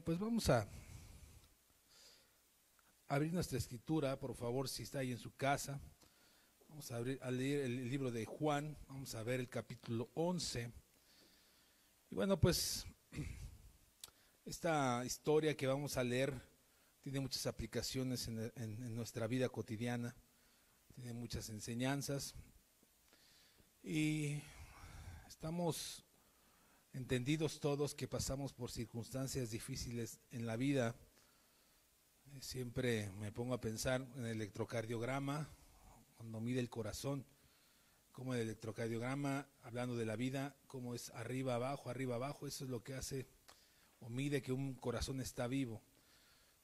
Pues vamos a abrir nuestra escritura, por favor, si está ahí en su casa. Vamos a leer el libro de Juan, vamos a ver el capítulo 11. Y bueno, pues esta historia que vamos a leer tiene muchas aplicaciones en nuestra vida cotidiana, tiene muchas enseñanzas y estamos entendidos todos que pasamos por circunstancias difíciles en la vida. Siempre me pongo a pensar en el electrocardiograma, cuando mide el corazón, como el electrocardiograma, hablando de la vida, como es arriba, abajo, eso es lo que hace o mide que un corazón está vivo.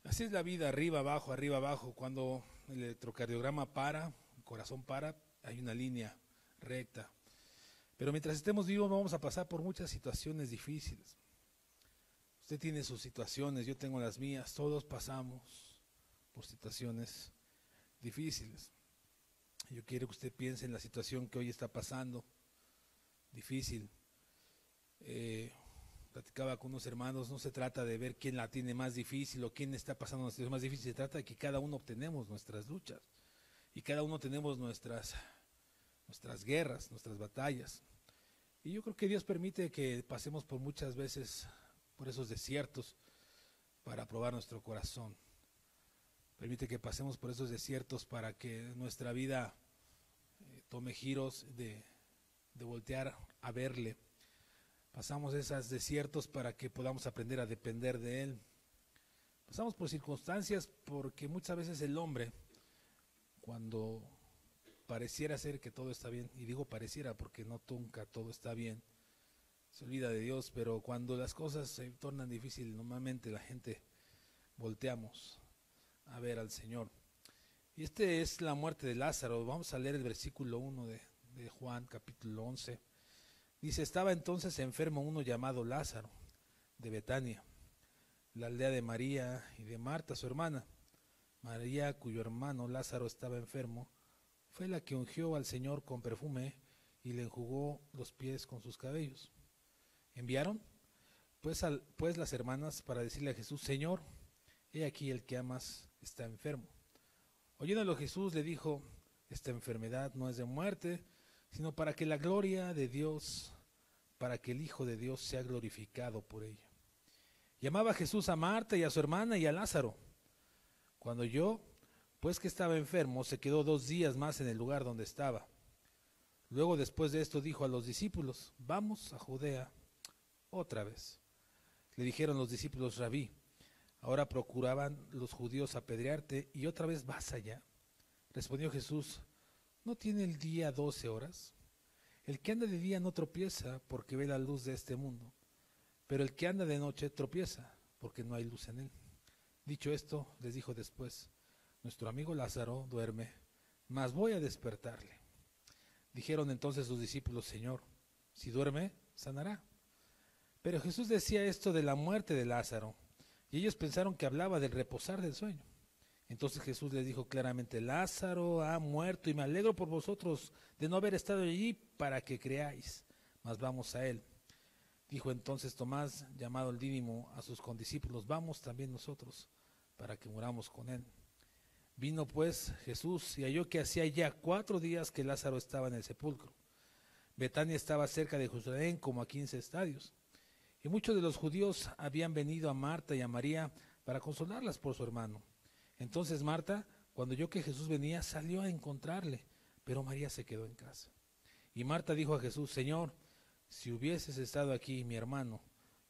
Así es la vida, arriba, abajo, cuando el electrocardiograma para, el corazón para, hay una línea recta. Pero mientras estemos vivos vamos a pasar por muchas situaciones difíciles. Usted tiene sus situaciones, yo tengo las mías, todos pasamos por situaciones difíciles. Yo quiero que usted piense en la situación que hoy está pasando, difícil. Platicaba con unos hermanos, no se trata de ver quién la tiene más difícil o quién está pasando una situación más difícil, se trata de que cada uno tenemos nuestras luchas y cada uno tenemos nuestras guerras, nuestras batallas. Y yo creo que Dios permite que pasemos por muchas veces por esos desiertos para probar nuestro corazón. Permite que pasemos por esos desiertos para que nuestra vida tome giros de voltear a verle. Pasamos esos desiertos para que podamos aprender a depender de Él. Pasamos por circunstancias porque muchas veces el hombre, cuando pareciera ser que todo está bien, y digo pareciera porque no nunca todo está bien, se olvida de Dios, pero cuando las cosas se tornan difíciles, normalmente la gente volteamos a ver al Señor. Y es la muerte de Lázaro. Vamos a leer el versículo 1 de Juan, capítulo 11. Dice, estaba entonces enfermo uno llamado Lázaro, de Betania, la aldea de María y de Marta, su hermana. María, cuyo hermano Lázaro estaba enfermo, fue la que ungió al Señor con perfume y le enjugó los pies con sus cabellos. Enviaron pues las hermanas para decirle a Jesús, Señor, he aquí el que amas está enfermo. Oyéndolo Jesús le dijo, esta enfermedad no es de muerte, sino para que la gloria de Dios, para que el Hijo de Dios sea glorificado por ella. Llamaba Jesús a Marta y a su hermana y a Lázaro. Cuando oyó, pues que estaba enfermo, se quedó 2 días más en el lugar donde estaba. Luego después de esto dijo a los discípulos, vamos a Judea otra vez. Le dijeron los discípulos, Rabí, ahora procuraban los judíos apedrearte y otra vez vas allá. Respondió Jesús, ¿no tiene el día 12 horas? El que anda de día no tropieza porque ve la luz de este mundo, pero el que anda de noche tropieza porque no hay luz en él. Dicho esto, les dijo después, nuestro amigo Lázaro duerme, mas voy a despertarle. Dijeron entonces sus discípulos, Señor, si duerme, sanará. Pero Jesús decía esto de la muerte de Lázaro, y ellos pensaron que hablaba del reposar del sueño. Entonces Jesús les dijo claramente, Lázaro ha muerto y me alegro por vosotros de no haber estado allí para que creáis, mas vamos a él. Dijo entonces Tomás, llamado el Dídimo, a sus condiscípulos, vamos también nosotros para que muramos con él. Vino pues Jesús y halló que hacía ya 4 días que Lázaro estaba en el sepulcro. Betania estaba cerca de Jerusalén como a 15 estadios. Y muchos de los judíos habían venido a Marta y a María para consolarlas por su hermano. Entonces Marta, cuando oyó que Jesús venía, salió a encontrarle, pero María se quedó en casa. Y Marta dijo a Jesús, Señor, si hubieses estado aquí, mi hermano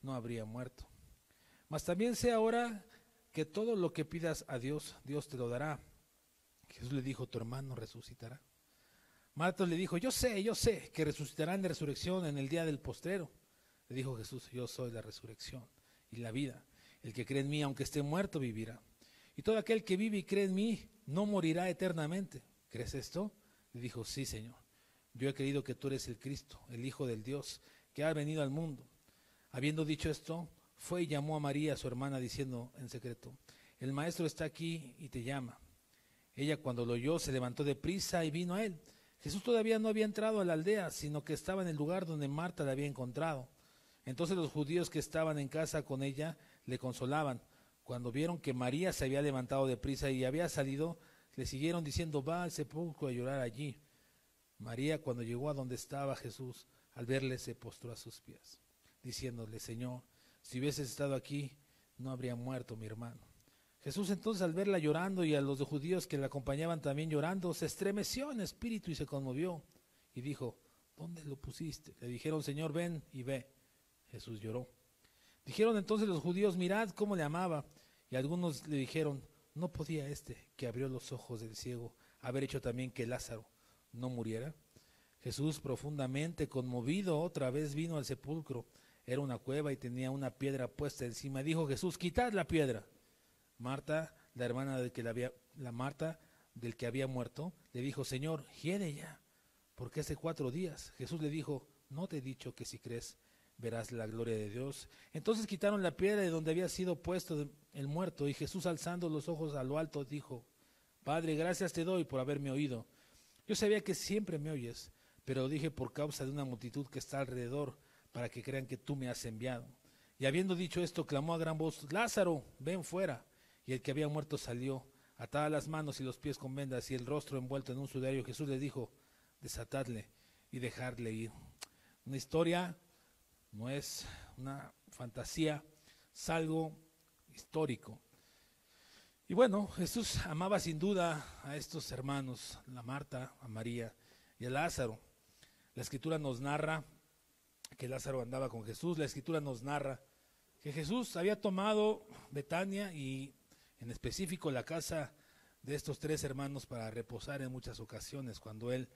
no habría muerto. Mas también sé ahora que todo lo que pidas a Dios, Dios te lo dará. Jesús le dijo, tu hermano resucitará. Marta le dijo, yo sé que resucitarán de resurrección en el día del postrero. Le dijo Jesús, yo soy la resurrección y la vida. El que cree en mí, aunque esté muerto, vivirá. Y todo aquel que vive y cree en mí, no morirá eternamente. ¿Crees esto? Le dijo, sí, Señor. Yo he creído que tú eres el Cristo, el Hijo del Dios, que ha venido al mundo. Habiendo dicho esto, fue y llamó a María, su hermana, diciendo en secreto, el maestro está aquí y te llama. Ella cuando lo oyó se levantó de prisa y vino a él. Jesús todavía no había entrado a la aldea, sino que estaba en el lugar donde Marta le había encontrado. Entonces los judíos que estaban en casa con ella le consolaban. Cuando vieron que María se había levantado de prisa y había salido, le siguieron diciendo, va al sepulcro a llorar allí. María, cuando llegó a donde estaba Jesús, al verle se postró a sus pies, diciéndole, Señor, si hubieses estado aquí, no habría muerto mi hermano. Jesús entonces, al verla llorando y a los judíos que la acompañaban también llorando, se estremeció en espíritu y se conmovió y dijo, ¿dónde lo pusiste? Le dijeron, Señor, ven y ve. Jesús lloró. Dijeron entonces los judíos, mirad cómo le amaba. Y algunos le dijeron, ¿no podía este, que abrió los ojos del ciego, haber hecho también que Lázaro no muriera? Jesús, profundamente conmovido, otra vez vino al sepulcro. Era una cueva y tenía una piedra puesta encima. Dijo Jesús, quitad la piedra. Marta, la hermana Marta del que había muerto, le dijo, Señor, hiede ya, porque hace 4 días. Jesús le dijo, ¿no te he dicho que si crees verás la gloria de Dios? Entonces quitaron la piedra de donde había sido puesto el muerto, y Jesús, alzando los ojos a lo alto, dijo, Padre, gracias te doy por haberme oído. Yo sabía que siempre me oyes, pero lo dije por causa de una multitud que está alrededor, para que crean que tú me has enviado. Y habiendo dicho esto, clamó a gran voz, Lázaro, ven fuera. Y el que había muerto salió, atadas las manos y los pies con vendas y el rostro envuelto en un sudario. Jesús le dijo, desatadle y dejadle ir. Una historia, no es una fantasía, es algo histórico. Y bueno, Jesús amaba sin duda a estos hermanos, a Marta, a María y a Lázaro. La Escritura nos narra que Lázaro andaba con Jesús. La Escritura nos narra que Jesús había tomado Betania y en específico la casa de estos 3 hermanos para reposar en muchas ocasiones cuando él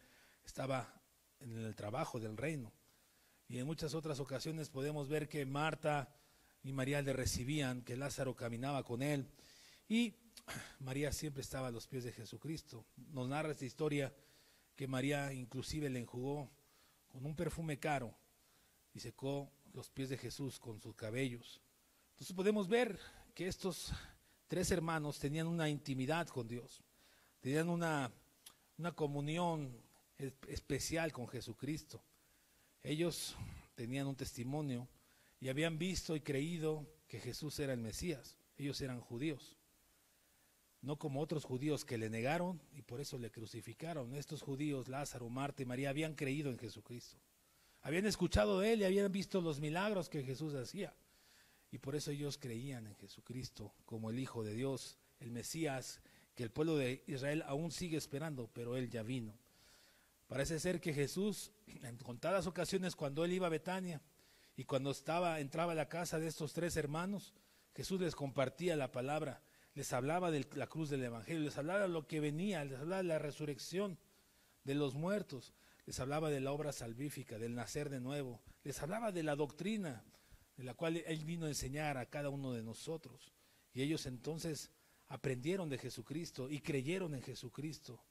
estaba en el trabajo del reino. Y en muchas otras ocasiones podemos ver que Marta y María le recibían, que Lázaro caminaba con él y María siempre estaba a los pies de Jesucristo. Nos narra esta historia que María inclusive le enjugó con un perfume caro y secó los pies de Jesús con sus cabellos. Entonces podemos ver que estos 3 hermanos tenían una intimidad con Dios, tenían una comunión especial con Jesucristo. Ellos tenían un testimonio y habían visto y creído que Jesús era el Mesías. Ellos eran judíos, no como otros judíos que le negaron y por eso le crucificaron. Estos judíos, Lázaro, Marta y María, habían creído en Jesucristo. Habían escuchado de él y habían visto los milagros que Jesús hacía. Y por eso ellos creían en Jesucristo como el Hijo de Dios, el Mesías, que el pueblo de Israel aún sigue esperando, pero él ya vino. Parece ser que Jesús, en contadas ocasiones cuando él iba a Betania y cuando entraba a la casa de estos 3 hermanos, Jesús les compartía la palabra, les hablaba de la cruz del Evangelio, les hablaba de lo que venía, les hablaba de la resurrección de los muertos, les hablaba de la obra salvífica, del nacer de nuevo, les hablaba de la doctrina de la cual él vino a enseñar a cada uno de nosotros. Y ellos entonces aprendieron de Jesucristo y creyeron en Jesucristo.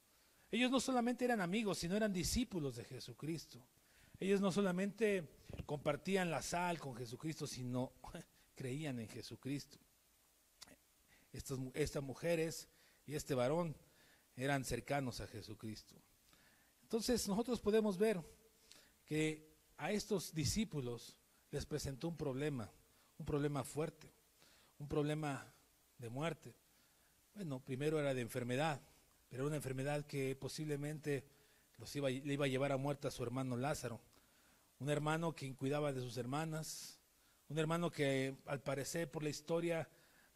Ellos no solamente eran amigos, sino eran discípulos de Jesucristo. Ellos no solamente compartían la sal con Jesucristo, sino creían en Jesucristo. Estas mujeres y este varón eran cercanos a Jesucristo. Entonces nosotros podemos ver que a estos discípulos les presentó un problema fuerte, un problema de muerte. Bueno, primero era de enfermedad, pero era una enfermedad que posiblemente le iba a llevar a muerte a su hermano Lázaro, un hermano quien cuidaba de sus hermanas, un hermano que al parecer por la historia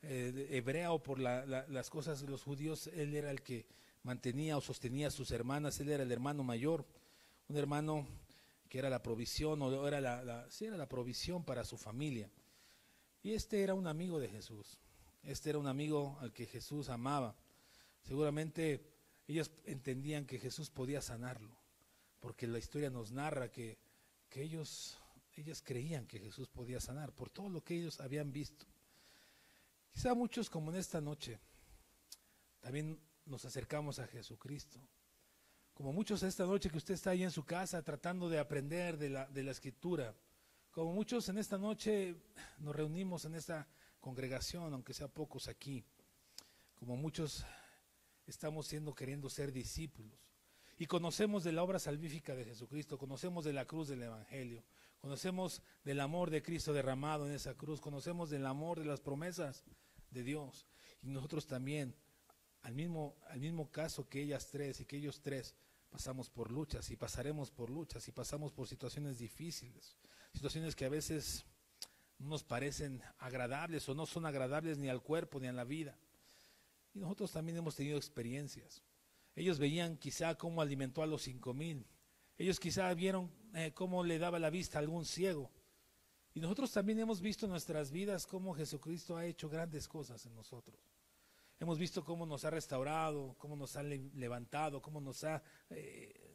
hebrea o por las cosas de los judíos, él era el que mantenía o sostenía a sus hermanas, él era el hermano mayor, un hermano que era la provisión, o era era la provisión para su familia. Y este era un amigo de Jesús, este era un amigo al que Jesús amaba. Seguramente ellos entendían que Jesús podía sanarlo, porque la historia nos narra que ellos creían que Jesús podía sanar, por todo lo que ellos habían visto. Quizá muchos, como en esta noche, también nos acercamos a Jesucristo. Como muchos esta noche que usted está ahí en su casa tratando de aprender de la Escritura. Como muchos en esta noche nos reunimos en esta congregación, aunque sea pocos aquí. Como muchos estamos queriendo ser discípulos. Y conocemos de la obra salvífica de Jesucristo, conocemos de la cruz del Evangelio, conocemos del amor de Cristo derramado en esa cruz, conocemos del amor de las promesas de Dios. Y nosotros también, al mismo caso que ellas tres y que ellos tres, pasamos por luchas y pasaremos por luchas y pasamos por situaciones difíciles, situaciones que a veces no nos parecen agradables o no son agradables ni al cuerpo ni a la vida. Y nosotros también hemos tenido experiencias. Ellos veían quizá cómo alimentó a los 5,000. Ellos quizá vieron cómo le daba la vista a algún ciego. Y nosotros también hemos visto en nuestras vidas cómo Jesucristo ha hecho grandes cosas en nosotros. Hemos visto cómo nos ha restaurado, cómo nos ha levantado, cómo nos ha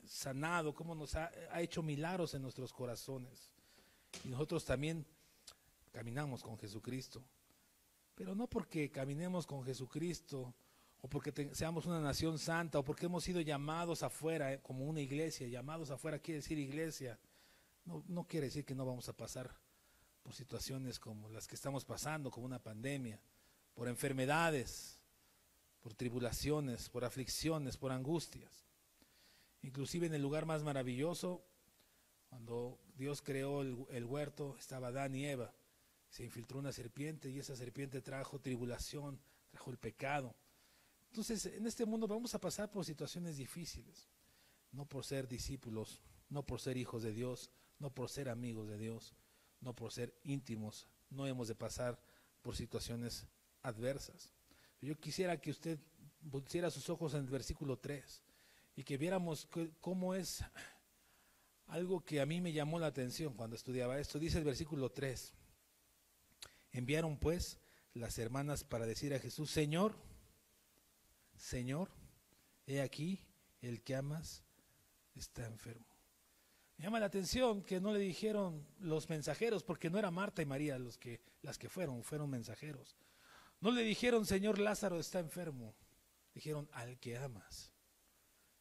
sanado, cómo nos ha hecho milagros en nuestros corazones. Y nosotros también caminamos con Jesucristo. Pero no porque caminemos con Jesucristo o porque seamos una nación santa o porque hemos sido llamados afuera como una iglesia. Llamados afuera quiere decir iglesia. No quiere decir que no vamos a pasar por situaciones como las que estamos pasando, como una pandemia, por enfermedades, por tribulaciones, por aflicciones, por angustias. Inclusive en el lugar más maravilloso, cuando Dios creó el huerto, estaba Adán y Eva. Se infiltró una serpiente y esa serpiente trajo tribulación, trajo el pecado. Entonces, en este mundo vamos a pasar por situaciones difíciles, no por ser discípulos, no por ser hijos de Dios, no por ser amigos de Dios, no por ser íntimos, no hemos de pasar por situaciones adversas. Yo quisiera que usted pusiera sus ojos en el versículo 3 y que viéramos cómo es algo que a mí me llamó la atención cuando estudiaba esto. Dice el versículo 3, enviaron pues las hermanas para decir a Jesús, Señor, he aquí el que amas está enfermo. Me llama la atención que no le dijeron los mensajeros, porque no era Marta y María las que fueron mensajeros. No le dijeron, Señor, Lázaro está enfermo. Dijeron, al que amas.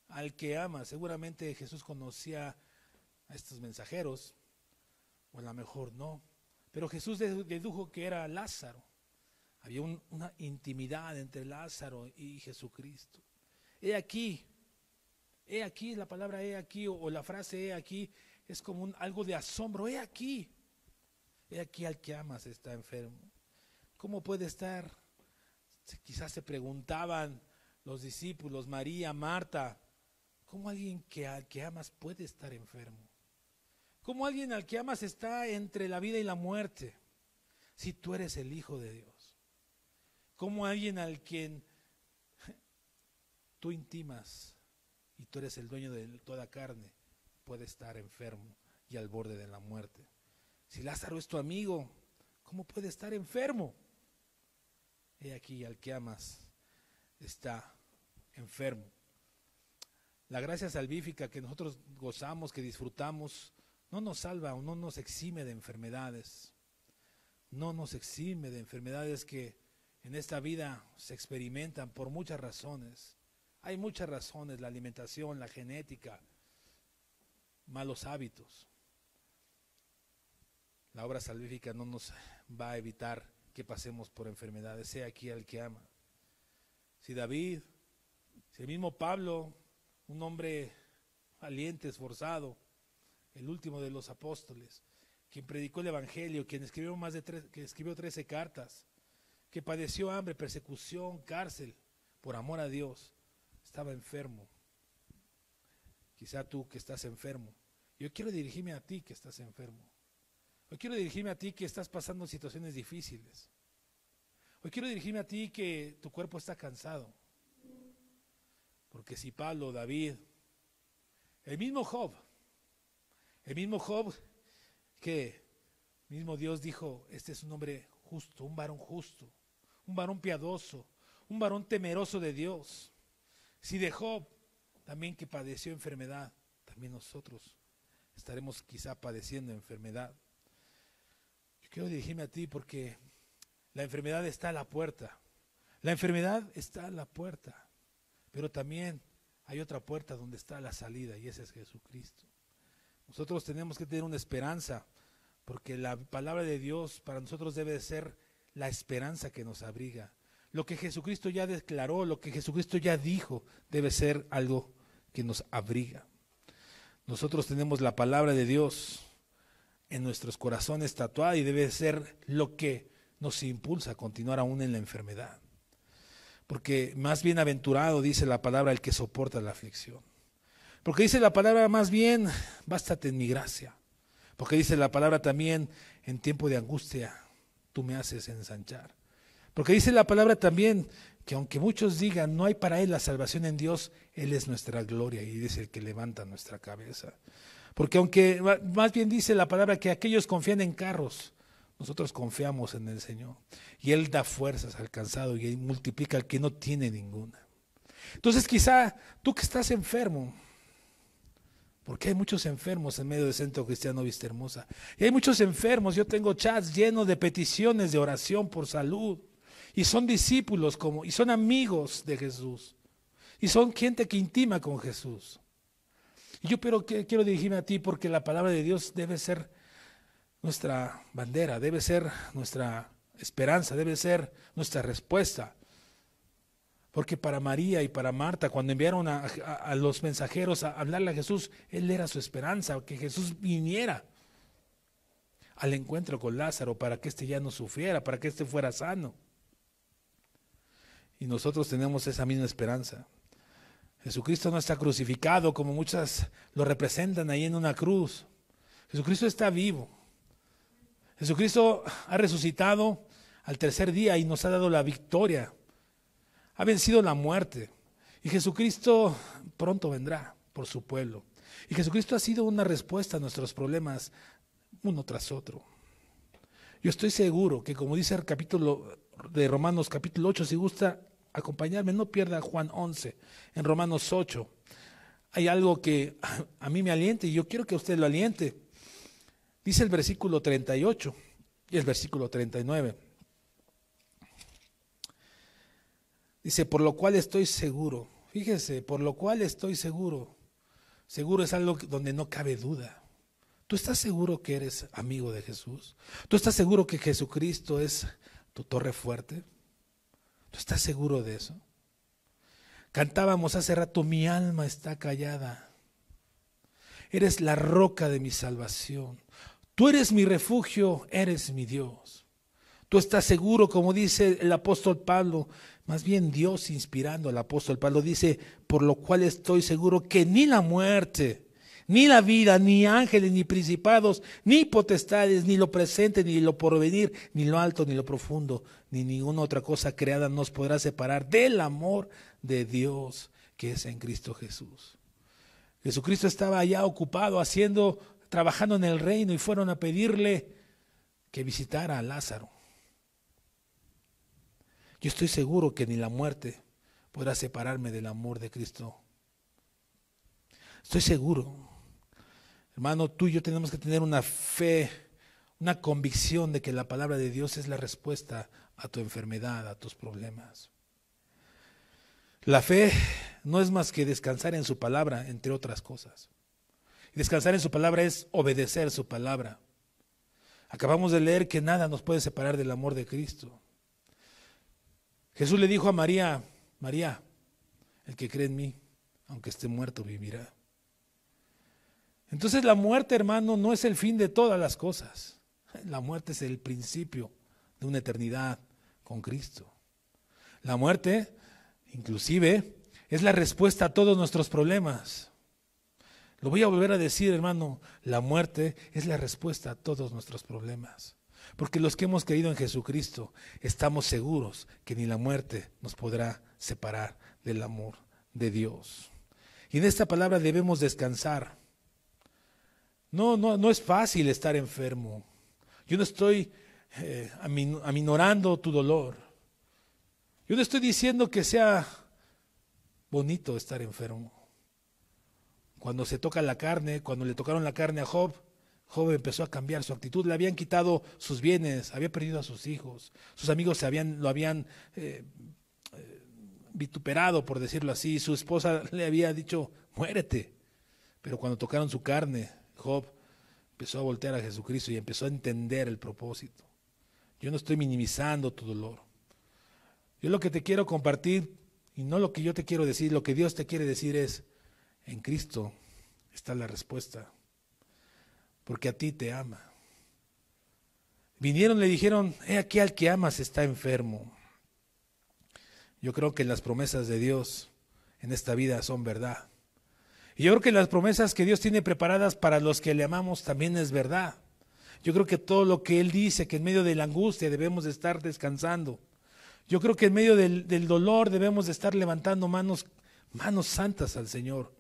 Al que amas. Seguramente Jesús conocía a estos mensajeros, o a lo mejor no. Pero Jesús dedujo que era Lázaro. Había una intimidad entre Lázaro y Jesucristo. He aquí, la palabra he aquí o la frase he aquí es como algo de asombro. He aquí al que amas está enfermo. ¿Cómo puede estar? Quizás se preguntaban los discípulos, María, Marta, ¿cómo alguien al que amas puede estar enfermo? ¿Cómo alguien al que amas está entre la vida y la muerte? Si tú eres el Hijo de Dios. ¿Cómo alguien al quien tú intimas y tú eres el dueño de toda carne puede estar enfermo y al borde de la muerte? Si Lázaro es tu amigo, ¿cómo puede estar enfermo? He aquí al que amas está enfermo. La gracia salvífica que nosotros gozamos, que disfrutamos, no nos salva o no nos exime de enfermedades. No nos exime de enfermedades que en esta vida se experimentan por muchas razones. Hay muchas razones, la alimentación, la genética, malos hábitos. La obra salvífica no nos va a evitar que pasemos por enfermedades. Sea aquí al que ama. Si David, si el mismo Pablo, un hombre valiente, esforzado, el último de los apóstoles, quien predicó el evangelio, quien escribió que escribió 13 cartas, que padeció hambre, persecución, cárcel, por amor a Dios, estaba enfermo. Quizá tú que estás enfermo. Yo quiero dirigirme a ti que estás enfermo. Hoy quiero dirigirme a ti que estás pasando situaciones difíciles. Hoy quiero dirigirme a ti que tu cuerpo está cansado. Porque si Pablo, David, el mismo Job que mismo Dios dijo, este es un hombre justo, un varón piadoso, un varón temeroso de Dios. Si de Job, también que padeció enfermedad, también nosotros estaremos quizá padeciendo enfermedad. Quiero dirigirme a ti porque la enfermedad está a la puerta. La enfermedad está a la puerta. Pero también hay otra puerta donde está la salida y ese es Jesucristo. Nosotros tenemos que tener una esperanza porque la palabra de Dios para nosotros debe de ser la esperanza que nos abriga. Lo que Jesucristo ya declaró, lo que Jesucristo ya dijo, debe ser algo que nos abriga. Nosotros tenemos la palabra de Dios en nuestros corazones tatuada y debe ser lo que nos impulsa a continuar aún en la enfermedad. Porque más bienaventurado, dice la palabra, el que soporta la aflicción. Porque dice la palabra más bien, bástate en mi gracia. Porque dice la palabra también, en tiempo de angustia, tú me haces ensanchar. Porque dice la palabra también, que aunque muchos digan, no hay para él la salvación en Dios, Él es nuestra gloria y es el que levanta nuestra cabeza. Porque aunque más bien dice la palabra que aquellos confían en carros, nosotros confiamos en el Señor. Y Él da fuerzas al cansado y multiplica al que no tiene ninguna. Entonces quizá tú que estás enfermo, porque hay muchos enfermos en medio del Centro Cristiano Vista Hermosa. Y hay muchos enfermos, yo tengo chats llenos de peticiones de oración por salud. Y son discípulos y son amigos de Jesús. Y son gente que intima con Jesús. Y yo quiero dirigirme a ti porque la palabra de Dios debe ser nuestra bandera, debe ser nuestra esperanza, debe ser nuestra respuesta. Porque para María y para Marta, cuando enviaron a los mensajeros a hablarle a Jesús, Él era su esperanza, que Jesús viniera al encuentro con Lázaro para que éste ya no sufriera, para que éste fuera sano. Y nosotros tenemos esa misma esperanza. Jesucristo no está crucificado como muchas lo representan ahí en una cruz. Jesucristo está vivo. Jesucristo ha resucitado al tercer día y nos ha dado la victoria. Ha vencido la muerte. Y Jesucristo pronto vendrá por su pueblo. Y Jesucristo ha sido una respuesta a nuestros problemas uno tras otro. Yo estoy seguro que, como dice el capítulo de Romanos capítulo 8, si gusta acompañarme, no pierda Juan 11, en Romanos 8. Hay algo que a mí me alienta y yo quiero que usted lo aliente. Dice el versículo 38 y el versículo 39. Dice, por lo cual estoy seguro. Fíjese, por lo cual estoy seguro. Seguro es algo donde no cabe duda. ¿Tú estás seguro que eres amigo de Jesús? ¿Tú estás seguro que Jesucristo es tu torre fuerte? ¿Tú estás seguro de eso? Cantábamos hace rato, mi alma está callada. Eres la roca de mi salvación. Tú eres mi refugio, eres mi Dios. Tú estás seguro, como dice el apóstol Pablo, más bien Dios inspirando al apóstol Pablo, dice, por lo cual estoy seguro que ni la muerte, ni la vida, ni ángeles, ni principados, ni potestades, ni lo presente, ni lo porvenir, ni lo alto, ni lo profundo, ni ninguna otra cosa creada nos podrá separar del amor de Dios que es en Cristo Jesús. Jesucristo estaba allá ocupado trabajando en el reino y fueron a pedirle que visitara a Lázaro. Yo estoy seguro que ni la muerte podrá separarme del amor de Cristo. Estoy seguro. Hermano, tú y yo tenemos que tener una fe, una convicción de que la palabra de Dios es la respuesta a tu enfermedad, a tus problemas. La fe no es más que descansar en su palabra, entre otras cosas. Y descansar en su palabra es obedecer su palabra. Acabamos de leer que nada nos puede separar del amor de Cristo. Jesús le dijo a María, María, el que cree en mí, aunque esté muerto, vivirá. Entonces la muerte, hermano, no es el fin de todas las cosas. La muerte es el principio de una eternidad con Cristo. La muerte, inclusive, es la respuesta a todos nuestros problemas. Lo voy a volver a decir, hermano, la muerte es la respuesta a todos nuestros problemas. Porque los que hemos creído en Jesucristo estamos seguros que ni la muerte nos podrá separar del amor de Dios. Y en esta palabra debemos descansar. No es fácil estar enfermo. Yo no estoy aminorando tu dolor. Yo no estoy diciendo que sea bonito estar enfermo. Cuando se toca la carne, cuando le tocaron la carne a Job, Job empezó a cambiar su actitud. Le habían quitado sus bienes, había perdido a sus hijos. Sus amigos lo habían vituperado, por decirlo así. Su esposa le había dicho, muérete. Pero cuando tocaron su carne, Job empezó a voltear a Jesucristo y empezó a entender el propósito. Yo no estoy minimizando tu dolor. Yo lo que te quiero compartir, y no lo que yo te quiero decir, lo que Dios te quiere decir es, en Cristo está la respuesta, porque a ti te ama. Vinieron y le dijeron, he aquí al que amas está enfermo. Yo creo que las promesas de Dios en esta vida son verdad. Y yo creo que las promesas que Dios tiene preparadas para los que le amamos también es verdad. Yo creo que todo lo que Él dice, que en medio de la angustia debemos de estar descansando. Yo creo que en medio del dolor debemos de estar levantando manos santas al Señor.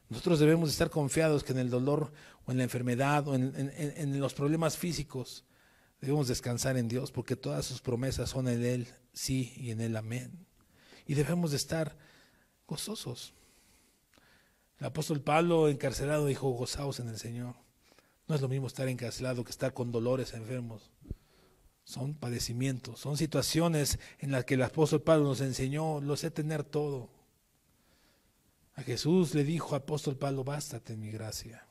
Nosotros debemos de estar confiados que en el dolor o en la enfermedad o en los problemas físicos debemos descansar en Dios, porque todas sus promesas son en Él sí y en Él amén. Y debemos de estar gozosos. El apóstol Pablo, encarcelado, dijo, gozaos en el Señor. No es lo mismo estar encarcelado que estar con dolores enfermos. Son padecimientos, son situaciones en las que el apóstol Pablo nos enseñó, lo sé tener todo. A Jesús le dijo apóstol Pablo, bástate en mi gracia.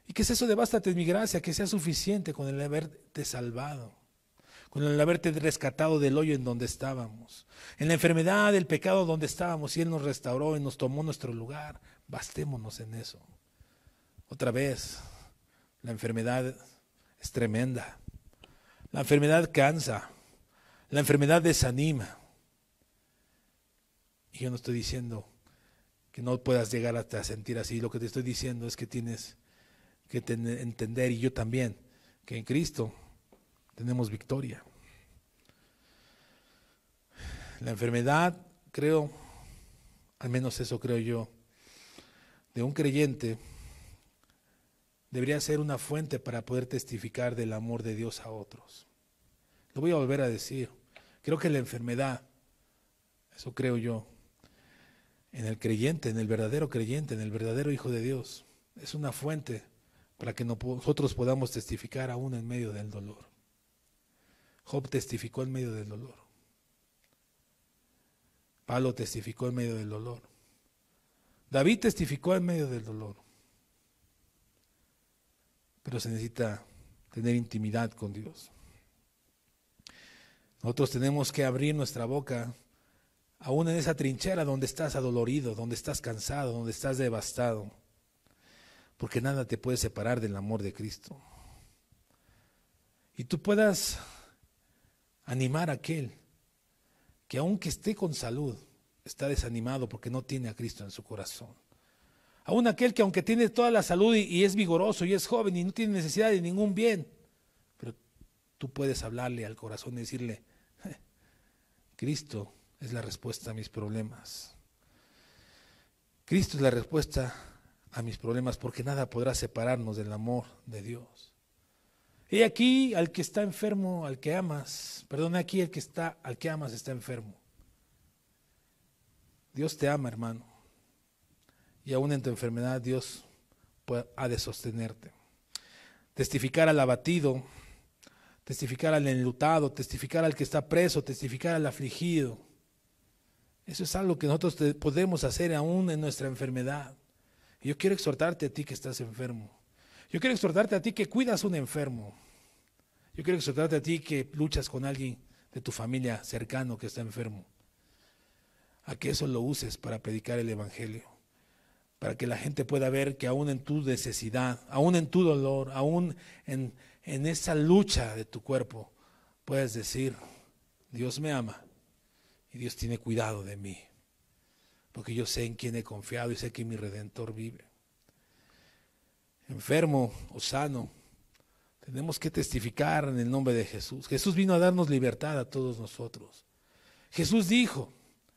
¿Y qué es eso de bástate en mi gracia? Que sea suficiente con el haberte salvado, con el haberte rescatado del hoyo en donde estábamos, en la enfermedad, el pecado donde estábamos, y Él nos restauró y nos tomó nuestro lugar. Bastémonos en eso. Otra vez, la enfermedad es tremenda. La enfermedad cansa, la enfermedad desanima. Y yo no estoy diciendo que no puedas llegar hasta sentir así. Lo que te estoy diciendo es que tienes que entender, y yo también, que en Cristo tenemos victoria. La enfermedad, creo, al menos eso creo yo, de un creyente debería ser una fuente para poder testificar del amor de Dios a otros. Lo voy a volver a decir. Creo que la enfermedad, eso creo yo, en el creyente, en el verdadero creyente, en el verdadero Hijo de Dios, es una fuente para que nosotros podamos testificar aún en medio del dolor. Job testificó en medio del dolor. Pablo testificó en medio del dolor. David testificó en medio del dolor. Pero se necesita tener intimidad con Dios. Nosotros tenemos que abrir nuestra boca aún en esa trinchera donde estás adolorido, donde estás cansado, donde estás devastado, porque nada te puede separar del amor de Cristo. Y tú puedas animar a aquel que aunque esté con salud, está desanimado porque no tiene a Cristo en su corazón. Aún aquel que aunque tiene toda la salud y es vigoroso y es joven y no tiene necesidad de ningún bien, pero tú puedes hablarle al corazón y decirle, Cristo es la respuesta a mis problemas. Cristo es la respuesta a mis problemas, porque nada podrá separarnos del amor de Dios. He aquí al que está enfermo, al que amas, aquí al que amas está enfermo. Dios te ama, hermano. Y aún en tu enfermedad Dios ha de sostenerte. Testificar al abatido, testificar al enlutado, testificar al que está preso, testificar al afligido. Eso es algo que nosotros podemos hacer aún en nuestra enfermedad. Y yo quiero exhortarte a ti que estás enfermo. Yo quiero exhortarte a ti que cuidas a un enfermo. Yo quiero exhortarte a ti que luchas con alguien de tu familia cercano que está enfermo. A que eso lo uses para predicar el evangelio. Para que la gente pueda ver que aún en tu necesidad, aún en tu dolor, aún en esa lucha de tu cuerpo, puedes decir, Dios me ama y Dios tiene cuidado de mí. Porque yo sé en quién he confiado y sé que mi Redentor vive. Enfermo o sano, tenemos que testificar en el nombre de Jesús. Jesús vino a darnos libertad a todos nosotros. Jesús dijo,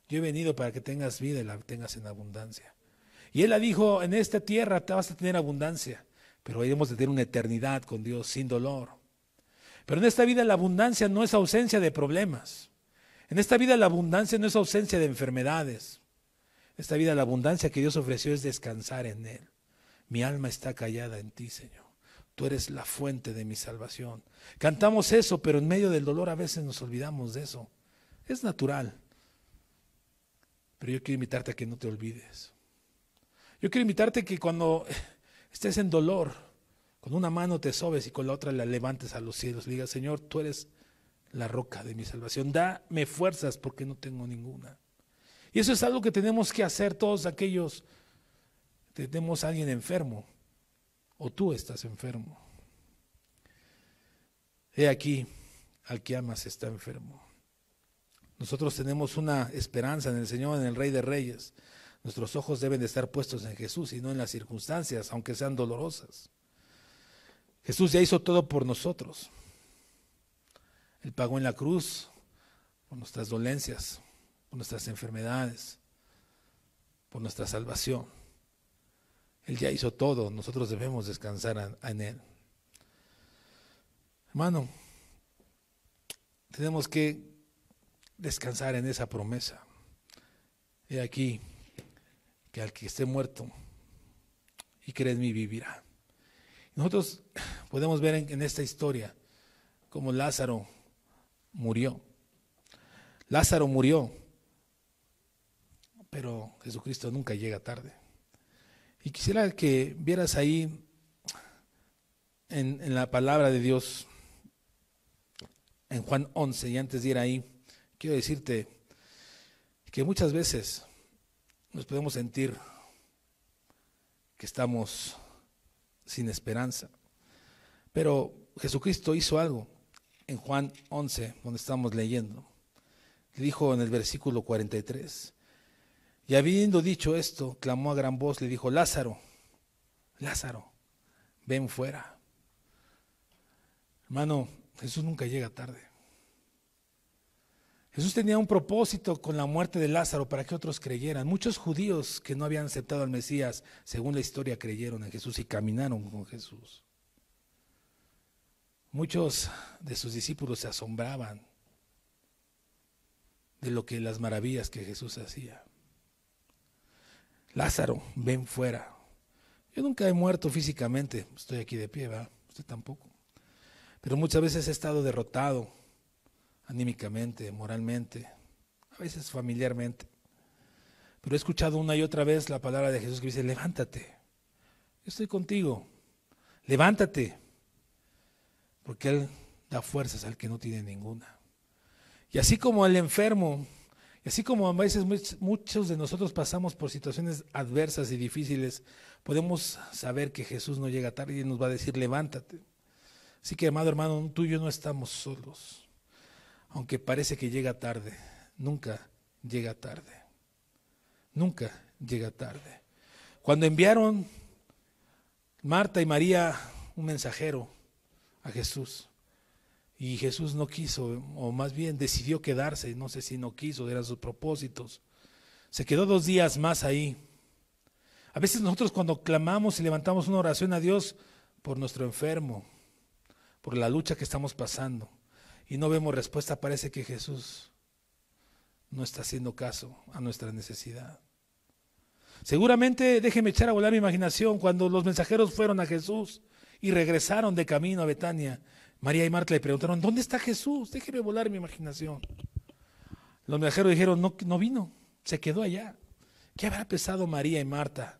yo he venido para que tengas vida y la tengas en abundancia. Y Él la dijo, en esta tierra te vas a tener abundancia, pero hemos de tener una eternidad con Dios sin dolor. Pero en esta vida la abundancia no es ausencia de problemas. En esta vida la abundancia no es ausencia de enfermedades. En esta vida la abundancia que Dios ofreció es descansar en Él. Mi alma está callada en ti, Señor. Tú eres la fuente de mi salvación. Cantamos eso, pero en medio del dolor a veces nos olvidamos de eso. Es natural. Pero yo quiero invitarte a que no te olvides. Yo quiero invitarte a que cuando estés en dolor, con una mano te sobes y con la otra la levantes a los cielos. Le digas, Señor, tú eres la roca de mi salvación. Dame fuerzas porque no tengo ninguna. Y eso es algo que tenemos que hacer todos aquellos que tenemos a alguien enfermo o tú estás enfermo. He aquí, al que amas está enfermo. Nosotros tenemos una esperanza en el Señor, en el Rey de Reyes. Nuestros ojos deben de estar puestos en Jesús y no en las circunstancias, aunque sean dolorosas. Jesús ya hizo todo por nosotros. Él pagó en la cruz por nuestras dolencias, por nuestras enfermedades, por nuestra salvación. Él ya hizo todo, nosotros debemos descansar en Él. Hermano, tenemos que descansar en esa promesa. He aquí que al que esté muerto y cree en mí vivirá. Nosotros podemos ver en esta historia cómo Lázaro murió. Lázaro murió, pero Jesucristo nunca llega tarde. Y quisiera que vieras ahí en la palabra de Dios, en Juan 11, y antes de ir ahí, quiero decirte que muchas veces nos podemos sentir que estamos sin esperanza, pero Jesucristo hizo algo. En Juan 11, donde estamos leyendo, dijo en el versículo 43, y habiendo dicho esto, clamó a gran voz, le dijo, Lázaro, Lázaro, ven fuera. Hermano, Jesús nunca llega tarde. Jesús tenía un propósito con la muerte de Lázaro para que otros creyeran. Muchos judíos que no habían aceptado al Mesías, según la historia, creyeron en Jesús y caminaron con Jesús. Muchos de sus discípulos se asombraban de lo que las maravillas que Jesús hacía. Lázaro, ven fuera. Yo nunca he muerto físicamente, estoy aquí de pie, ¿verdad? Usted tampoco. Pero muchas veces he estado derrotado anímicamente, moralmente, a veces familiarmente. Pero he escuchado una y otra vez la palabra de Jesús que dice, levántate, yo estoy contigo, levántate, porque Él da fuerzas al que no tiene ninguna. Y así como el enfermo, y así como a veces muchos de nosotros pasamos por situaciones adversas y difíciles, podemos saber que Jesús no llega tarde y nos va a decir, levántate. Así que, amado hermano, tú y yo no estamos solos. Aunque parece que llega tarde, nunca llega tarde. Nunca llega tarde. Cuando enviaron Marta y María un mensajero a Jesús, y Jesús no quiso, o más bien decidió quedarse, no sé si no quiso, eran sus propósitos. Se quedó 2 días más ahí. A veces nosotros cuando clamamos y levantamos una oración a Dios por nuestro enfermo, por la lucha que estamos pasando, y no vemos respuesta, parece que Jesús no está haciendo caso a nuestra necesidad. Seguramente, déjeme echar a volar mi imaginación, cuando los mensajeros fueron a Jesús y regresaron de camino a Betania, María y Marta le preguntaron, ¿dónde está Jesús? Déjeme volar mi imaginación. Los mensajeros dijeron, no vino, se quedó allá. ¿Qué habrá pensado María y Marta?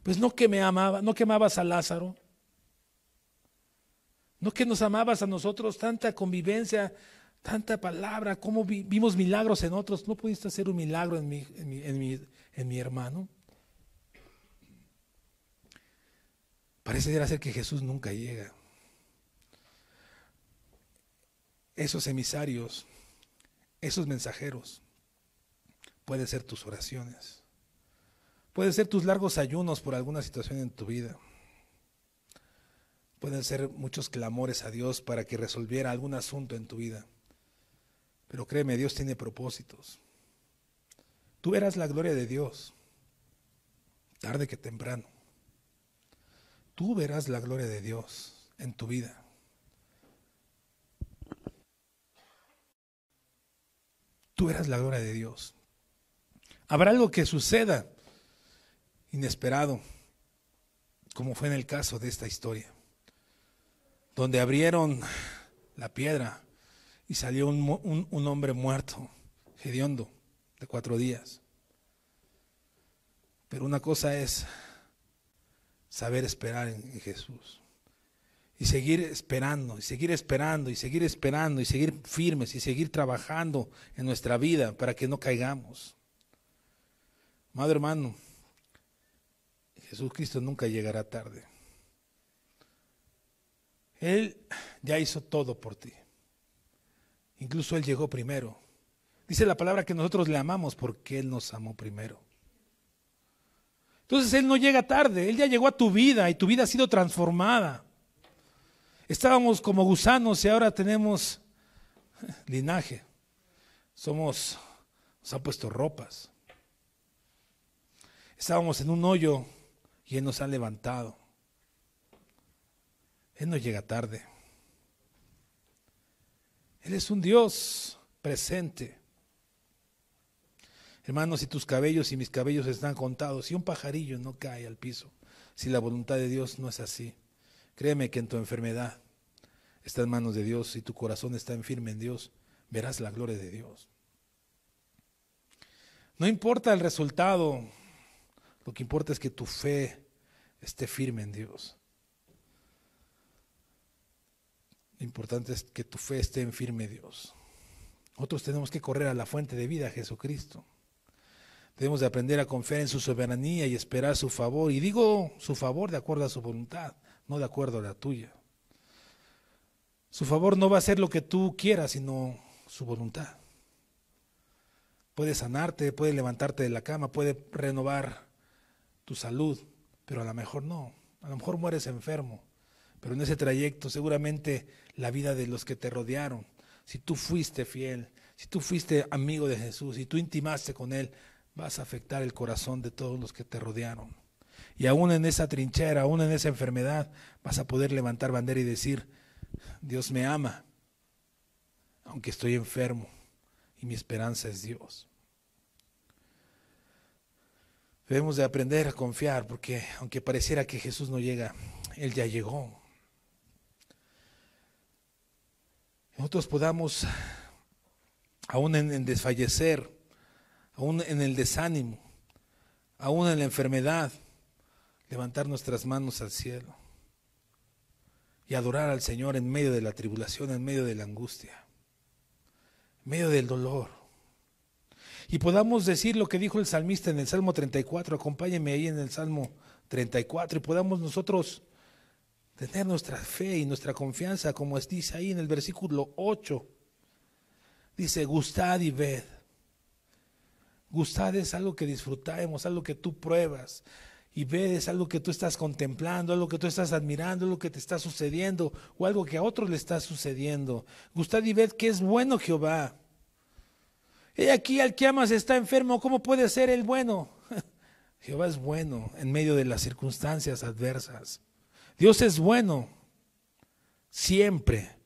Pues no que amabas a Lázaro, no que nos amabas a nosotros, tanta convivencia, tanta palabra, cómo vimos milagros en otros, ¿no pudiste hacer un milagro en mi hermano? Parece ser que Jesús nunca llega. Esos emisarios, esos mensajeros, pueden ser tus oraciones, pueden ser tus largos ayunos por alguna situación en tu vida, pueden ser muchos clamores a Dios para que resolviera algún asunto en tu vida. Pero créeme, Dios tiene propósitos. Tú verás la gloria de Dios, tarde que temprano. Tú verás la gloria de Dios en tu vida. Tú verás la gloria de Dios. Habrá algo que suceda inesperado, como fue en el caso de esta historia, donde abrieron la piedra y salió un hombre muerto, hediondo, de 4 días. Pero una cosa es saber esperar en Jesús y seguir esperando, y seguir esperando, y seguir esperando, y seguir firmes, y seguir trabajando en nuestra vida para que no caigamos. Amado hermano, Jesucristo nunca llegará tarde. Él ya hizo todo por ti. Incluso Él llegó primero. Dice la palabra que nosotros le amamos porque Él nos amó primero. Entonces Él no llega tarde, Él ya llegó a tu vida y tu vida ha sido transformada. Estábamos como gusanos y ahora tenemos linaje. Nos han puesto ropas. Estábamos en un hoyo y Él nos ha levantado. Él no llega tarde. Él es un Dios presente. Hermanos, si tus cabellos y mis cabellos están contados, si un pajarillo no cae al piso, si la voluntad de Dios no es así, créeme que en tu enfermedad está en manos de Dios. Si tu corazón está en firme en Dios, verás la gloria de Dios. No importa el resultado, lo que importa es que tu fe esté firme en Dios. Lo importante es que tu fe esté en firme en Dios. Nosotros tenemos que correr a la fuente de vida, Jesucristo. Debemos de aprender a confiar en su soberanía y esperar su favor. Y digo su favor de acuerdo a su voluntad, no de acuerdo a la tuya. Su favor no va a ser lo que tú quieras, sino su voluntad. Puede sanarte, puede levantarte de la cama, puede renovar tu salud, pero a lo mejor no. A lo mejor mueres enfermo, pero en ese trayecto seguramente la vida de los que te rodearon, si tú fuiste fiel, si tú fuiste amigo de Jesús, si tú intimaste con Él, vas a afectar el corazón de todos los que te rodearon. Y aún en esa trinchera, aún en esa enfermedad, vas a poder levantar bandera y decir, Dios me ama, aunque estoy enfermo, y mi esperanza es Dios. Debemos de aprender a confiar, porque aunque pareciera que Jesús no llega, Él ya llegó. Nosotros podamos, aún en desfallecer, aún en el desánimo, aún en la enfermedad, levantar nuestras manos al cielo y adorar al Señor en medio de la tribulación, en medio de la angustia, en medio del dolor. Y podamos decir lo que dijo el salmista en el Salmo 34, acompáñenme ahí en el Salmo 34, y podamos nosotros tener nuestra fe y nuestra confianza, como dice ahí en el versículo 8, dice, gustad y ved. Gustad es algo que disfrutamos, algo que tú pruebas, y ved es algo que tú estás contemplando, algo que tú estás admirando, algo que te está sucediendo, o algo que a otros le está sucediendo. Gustad y ved que es bueno Jehová. He aquí al que amas está enfermo, ¿cómo puede ser él bueno? Jehová es bueno en medio de las circunstancias adversas. Dios es bueno siempre.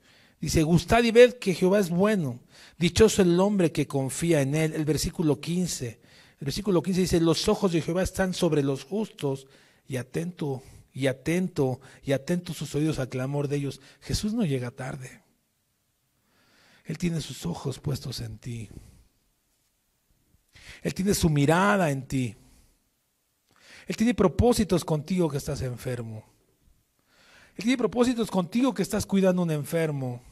Dice, gustad y ved que Jehová es bueno. Dichoso el hombre que confía en Él. El versículo 15 dice, los ojos de Jehová están sobre los justos y atento sus oídos al clamor de ellos. Jesús no llega tarde. Él tiene sus ojos puestos en ti. Él tiene su mirada en ti. Él tiene propósitos contigo que estás enfermo. Él tiene propósitos contigo que estás cuidando a un enfermo.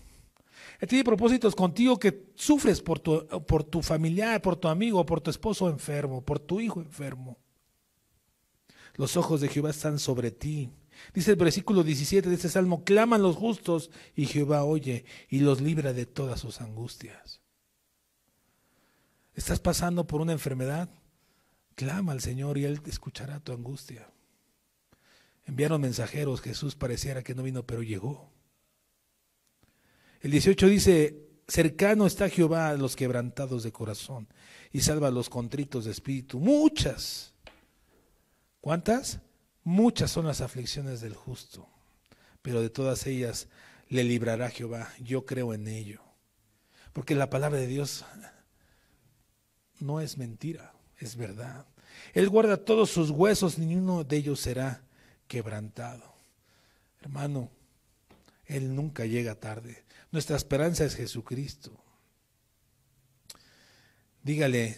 Él tiene propósitos contigo que sufres por tu familiar, por tu amigo, por tu esposo enfermo, por tu hijo enfermo. Los ojos de Jehová están sobre ti. Dice el versículo 17 de este salmo, claman los justos y Jehová oye y los libra de todas sus angustias. ¿Estás pasando por una enfermedad? Clama al Señor y Él te escuchará tu angustia. Enviaron mensajeros, Jesús pareciera que no vino, pero llegó. El 18 dice, cercano está Jehová a los quebrantados de corazón y salva a los contritos de espíritu. Muchas. ¿Cuántas? Muchas son las aflicciones del justo, pero de todas ellas le librará Jehová. Yo creo en ello. Porque la palabra de Dios no es mentira, es verdad. Él guarda todos sus huesos, ni uno de ellos será quebrantado. Hermano, Él nunca llega tarde. Nuestra esperanza es Jesucristo. Dígale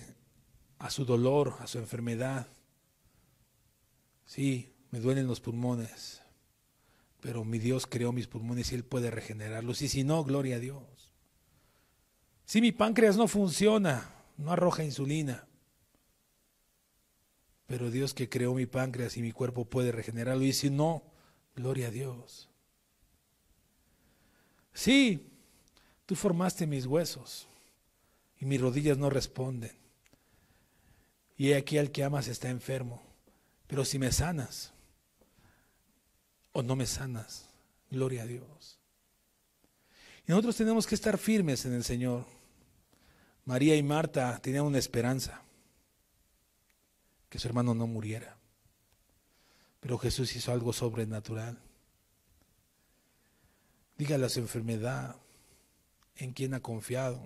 a su dolor, a su enfermedad, sí, me duelen los pulmones, pero mi Dios creó mis pulmones y Él puede regenerarlos. Y si no, gloria a Dios. Si mi páncreas no funciona, no arroja insulina, pero Dios que creó mi páncreas y mi cuerpo puede regenerarlo. Y si no, gloria a Dios. Sí, tú formaste mis huesos y mis rodillas no responden. Y he aquí al que amas está enfermo, pero si me sanas o no me sanas, gloria a Dios. Y nosotros tenemos que estar firmes en el Señor. María y Marta tenían una esperanza, que su hermano no muriera. Pero Jesús hizo algo sobrenatural. Dígale a su enfermedad en quien ha confiado.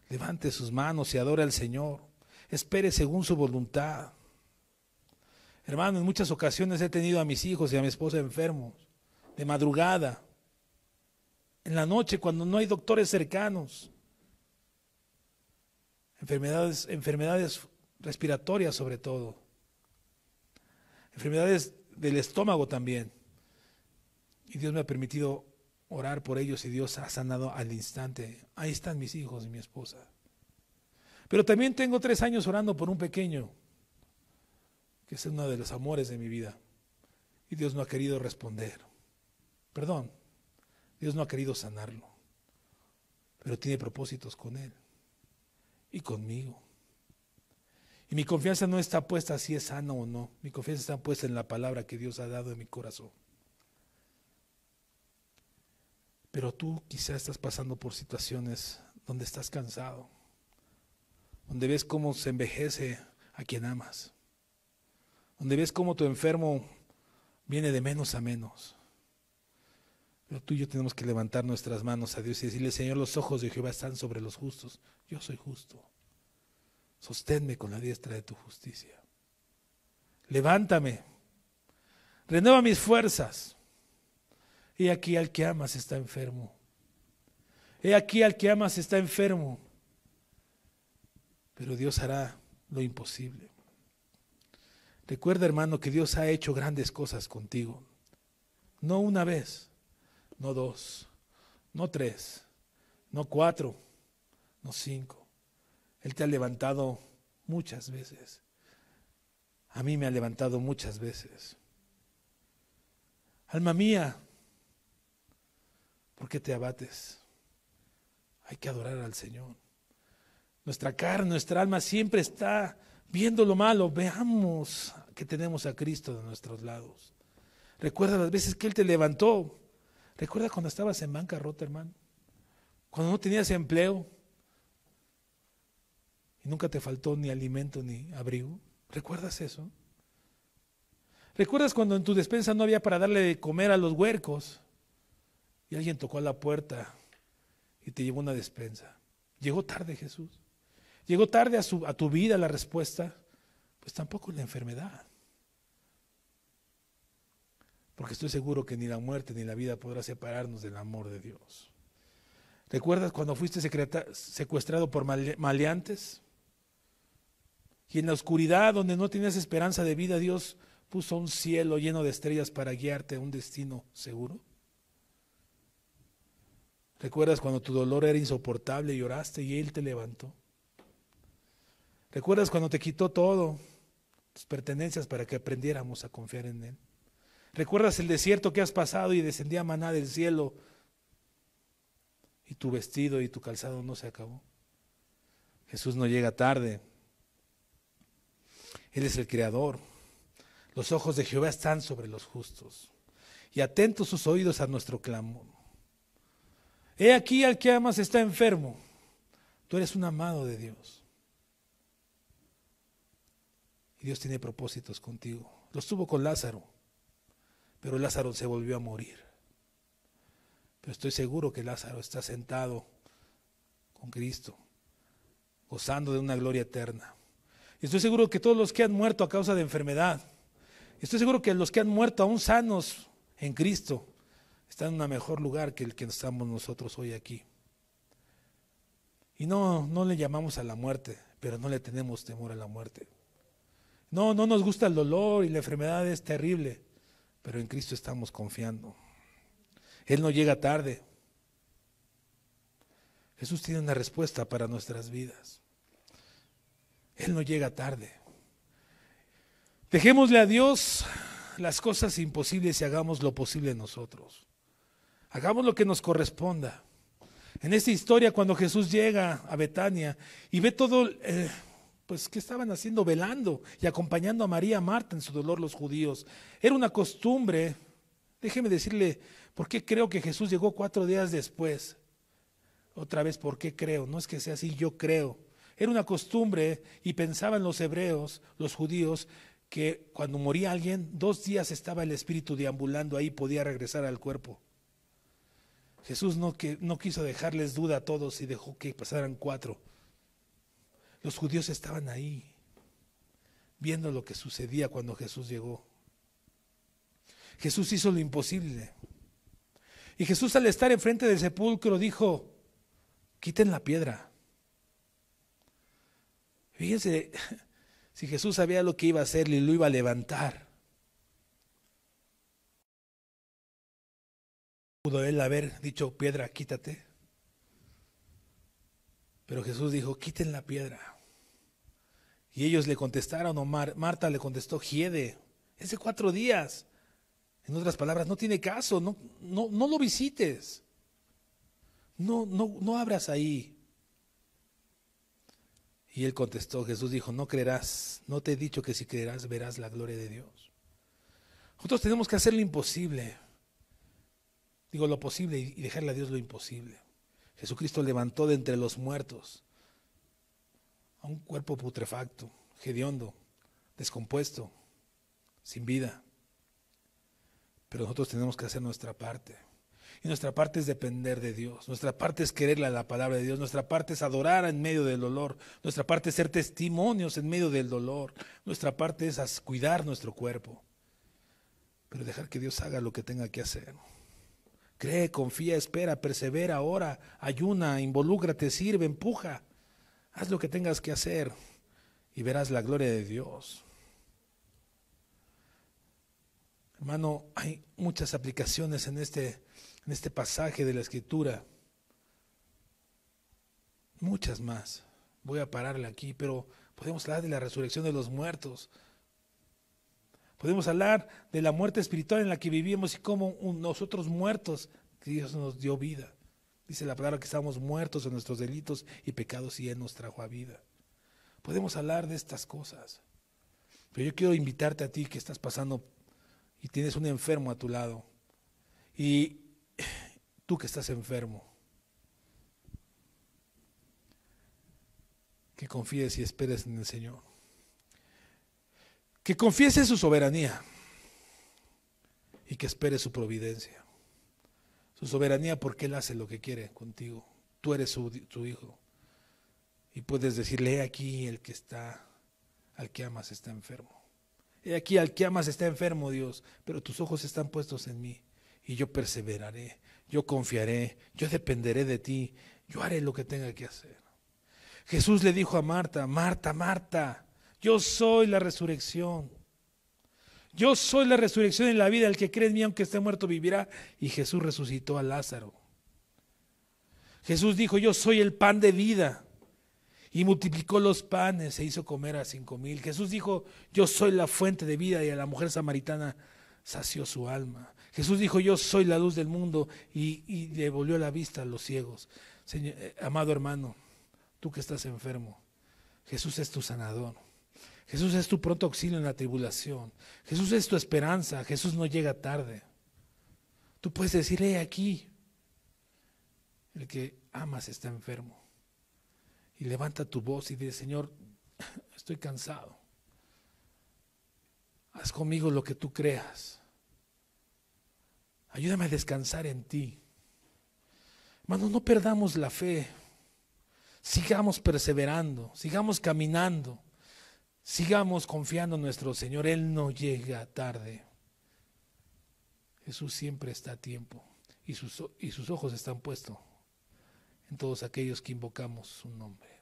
Levante sus manos y adore al Señor. Espere según su voluntad. Hermano, en muchas ocasiones he tenido a mis hijos y a mi esposa enfermos, de madrugada, en la noche cuando no hay doctores cercanos. Enfermedades respiratorias sobre todo. Enfermedades del estómago también. Y Dios me ha permitido orar por ellos y Dios ha sanado al instante. Ahí están mis hijos y mi esposa. Pero también tengo 3 años orando por un pequeño, que es uno de los amores de mi vida. Y Dios no ha querido responder. Perdón, Dios no ha querido sanarlo. Pero tiene propósitos con él y conmigo. Y mi confianza no está puesta si es sano o no. Mi confianza está puesta en la palabra que Dios ha dado en mi corazón. Pero tú quizás estás pasando por situaciones donde estás cansado, donde ves cómo se envejece a quien amas, donde ves cómo tu enfermo viene de menos a menos. Pero tú y yo tenemos que levantar nuestras manos a Dios y decirle: Señor, los ojos de Jehová están sobre los justos. Yo soy justo. Sosténme con la diestra de tu justicia. Levántame. Renueva mis fuerzas. He aquí al que amas está enfermo. He aquí al que amas está enfermo. Pero Dios hará lo imposible. Recuerda, hermano, que Dios ha hecho grandes cosas contigo. No una vez, no 2, no 3, no 4, no 5. Él te ha levantado muchas veces. A mí me ha levantado muchas veces. Alma mía, ¿por qué te abates? Hay que adorar al Señor. Nuestra carne, nuestra alma siempre está viendo lo malo. Veamos que tenemos a Cristo de nuestros lados. Recuerda las veces que Él te levantó. Recuerda cuando estabas en bancarrota, hermano. Cuando no tenías empleo. Y nunca te faltó ni alimento ni abrigo. ¿Recuerdas eso? ¿Recuerdas cuando en tu despensa no había para darle de comer a los huercos? Y alguien tocó a la puerta y te llevó una despensa. Llegó tarde Jesús. Llegó tarde a tu vida la respuesta. Pues tampoco la enfermedad. Porque estoy seguro que ni la muerte ni la vida podrá separarnos del amor de Dios. ¿Recuerdas cuando fuiste secuestrado por maleantes? Y en la oscuridad donde no tenías esperanza de vida, Dios puso un cielo lleno de estrellas para guiarte a un destino seguro. ¿Recuerdas cuando tu dolor era insoportable y lloraste y Él te levantó? ¿Recuerdas cuando te quitó todo, tus pertenencias, para que aprendiéramos a confiar en Él? ¿Recuerdas el desierto que has pasado y descendía maná del cielo y tu vestido y tu calzado no se acabó? Jesús no llega tarde. Él es el Creador. Los ojos de Jehová están sobre los justos y atentos sus oídos a nuestro clamor. He aquí al que amas está enfermo. Tú eres un amado de Dios. Y Dios tiene propósitos contigo. Los tuvo con Lázaro, pero Lázaro se volvió a morir. Pero estoy seguro que Lázaro está sentado con Cristo, gozando de una gloria eterna. Y estoy seguro que todos los que han muerto a causa de enfermedad, estoy seguro que los que han muerto aún sanos en Cristo, están en un mejor lugar que el que estamos nosotros hoy aquí. Y no le llamamos a la muerte, pero no le tenemos temor a la muerte. No nos gusta el dolor y la enfermedad es terrible, pero en Cristo estamos confiando. Él no llega tarde. Jesús tiene una respuesta para nuestras vidas. Él no llega tarde. Dejémosle a Dios las cosas imposibles y hagamos lo posible nosotros. Hagamos lo que nos corresponda. En esta historia, cuando Jesús llega a Betania y ve todo, pues, ¿qué estaban haciendo? Velando y acompañando a María y Marta en su dolor los judíos. Era una costumbre. Déjeme decirle, ¿por qué creo que Jesús llegó 4 días después? Otra vez, ¿por qué creo? No es que sea así, yo creo. Era una costumbre y pensaban los hebreos, los judíos, que cuando moría alguien, 2 días estaba el espíritu deambulando ahí, podía regresar al cuerpo. Jesús no quiso dejarles duda a todos y dejó que pasaran 4. Los judíos estaban ahí, viendo lo que sucedía cuando Jesús llegó. Jesús hizo lo imposible. Y Jesús, al estar enfrente del sepulcro, dijo: quiten la piedra. Fíjense, si Jesús sabía lo que iba a hacer y lo iba a levantar, pudo él haber dicho: piedra, quítate. Pero Jesús dijo: quiten la piedra. Y ellos le contestaron, o Marta le contestó: hiede, es de 4 días. En otras palabras, no tiene caso, no lo visites. No abras ahí. Y él contestó, Jesús dijo: no creerás, no te he dicho que si creerás verás la gloria de Dios. Nosotros tenemos que hacer lo imposible. Digo lo posible y dejarle a Dios lo imposible. Jesucristo levantó de entre los muertos a un cuerpo putrefacto, hediondo, descompuesto, sin vida. Pero nosotros tenemos que hacer nuestra parte. Y nuestra parte es depender de Dios. Nuestra parte es quererle a la palabra de Dios. Nuestra parte es adorar en medio del dolor. Nuestra parte es ser testimonios en medio del dolor. Nuestra parte es cuidar nuestro cuerpo. Pero dejar que Dios haga lo que tenga que hacer. Cree, confía, espera, persevera, ora, ayuna, involúcrate, sirve, empuja. Haz lo que tengas que hacer y verás la gloria de Dios. Hermano, hay muchas aplicaciones en este pasaje de la Escritura. Muchas más. Voy a pararle aquí, pero podemos hablar de la resurrección de los muertos. Podemos hablar de la muerte espiritual en la que vivíamos y cómo nosotros muertos, que Dios nos dio vida. Dice la palabra que estábamos muertos en nuestros delitos y pecados y Él nos trajo a vida. Podemos hablar de estas cosas. Pero yo quiero invitarte a ti que estás pasando y tienes un enfermo a tu lado. Y tú que estás enfermo, que confíes y esperes en el Señor. Que confíes en su soberanía y que esperes su providencia. Su soberanía porque Él hace lo que quiere contigo. Tú eres su hijo. Y puedes decirle: he aquí al que amas está enfermo. He aquí al que amas está enfermo, Dios, pero tus ojos están puestos en mí. Y yo perseveraré, yo confiaré, yo dependeré de ti, yo haré lo que tenga que hacer. Jesús le dijo a Marta: Marta, Marta, yo soy la resurrección. Yo soy la resurrección en la vida. El que cree en mí, aunque esté muerto, vivirá. Y Jesús resucitó a Lázaro. Jesús dijo: yo soy el pan de vida. Y multiplicó los panes e hizo comer a 5,000. Jesús dijo: yo soy la fuente de vida, y a la mujer samaritana sació su alma. Jesús dijo: yo soy la luz del mundo, y devolvió la vista a los ciegos. Señor, amado hermano, tú que estás enfermo, Jesús es tu sanador. Jesús es tu pronto auxilio en la tribulación. Jesús es tu esperanza. Jesús no llega tarde. Tú puedes decir: he aquí, el que amas está enfermo. Y levanta tu voz y dice: Señor, estoy cansado. Haz conmigo lo que tú creas. Ayúdame a descansar en ti. Hermanos, no perdamos la fe. Sigamos perseverando, sigamos caminando, sigamos confiando en nuestro Señor. Él no llega tarde. Jesús siempre está a tiempo y sus ojos están puestos en todos aquellos que invocamos su nombre.